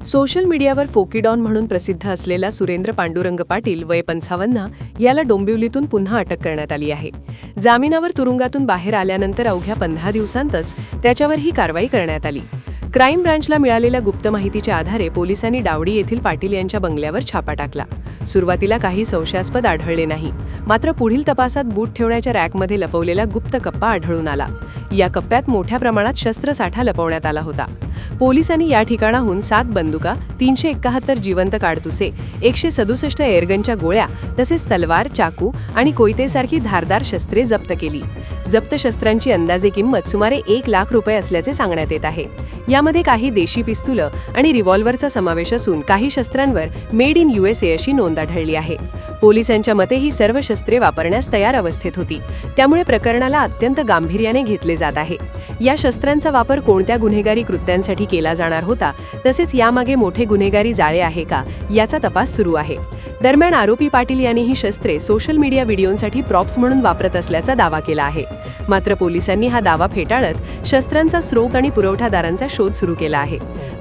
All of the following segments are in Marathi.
सोशल मीडियावर फोकीडॉन म्हणून प्रसिद्ध असलेला सुरेंद्र पांडुरंग पाटील वय 55 याला डोंबिवलीतून पुन्हा अटक करण्यात आली आहे. जामिनावर तुरुंगातून बाहेर आल्यानंतर अवघ्या 15 दिवसांतच त्याच्यावर ही कारवाई करण्यात आली. क्राईम ब्रांचला मिळालेल्या गुप्त माहितीच्या आधारे पोलिसांनी डावडी येथील पाटील यांच्या बंगल्यावर छापा टाकला. सुरुवातीला काही संशयास्पद आढळले नाही, मात्र पुढील तपासात बूट ठेवण्याच्या रॅकमध्ये लपवलेला गुप्त कप्पा आढळून आला. या कप्प्यात मोठ्या प्रमाणात शस्त्रसाठा लपवण्यात आला होता. पोलिसांनी या ठिकाणाहून 7 बंदुका, 371 जिवंत काडतुसे, 167 एअरगनच्या गोळ्या तसेच तलवार, चाकू आणि कोयतेसारखी धारदार शस्त्रे जप्त केली. जप्त शस्त्रांची अंदाजे किंमत सुमारे 1 लाख रुपये असल्याचे सांगण्यात येत आहे. यामध्ये काही देशी पिस्तुलं आणि रिव्हॉल्व्हरचा समावेश असून काही शस्त्रांवर मेड इन USA अशी नोंद आढळली आहे. पोलिसांच्या मते ही सर्व शस्त्रे वापरण्यास तयार अवस्थेत होती, त्यामुळे प्रकरणाला अत्यंत गांभीर्याने घेतले जात आहे. या शस्त्रांचा वापर कोणत्या गुन्हेगारी कृत्यांसाठी केला जाणार होता, तसेच यामागे मोठे गुन्हेगारी जाळे आहे का, याचा तपास सुरू आहे. दरम्यान आरोपी पाटील यांनी ही शस्त्रे सोशल मीडिया व्हिडिओंसाठी प्रॉप्स म्हणून वापरत असल्याचा दावा केला आहे. मात्र पोलिसांनी हा दावा फेटाळत शस्त्रांचा स्रोत आणि पुरवठादारांचा शोध सुरू केला आहे.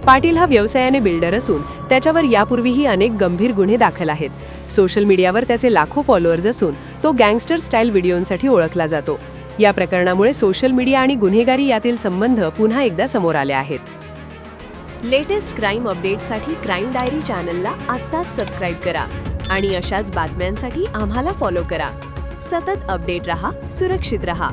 पाटील हा व्यवसायाने बिल्डर असून त्याच्यावर यापूर्वीही अनेक गंभीर गुन्हे दाखल आहेत. सोशल मीडियावर त्याचे लाखो फॉलोअर्स असून तो गँगस्टर स्टाईल व्हिडिओंसाठी ओळखला जातो. या प्रकरणामुळे सोशल मीडिया आणि गुन्हेगारी यातील संबंध पुन्हा एकदा समोर आले आहेत. लेटेस्ट क्राईम अपडेट्ससाठी क्राईम डायरी चॅनलला आत्ताच सबस्क्राईब करा आणि अशाच बातम्यांसाठी आम्हाला फॉलो करा. सतत अपडेट रहा, सुरक्षित रहा.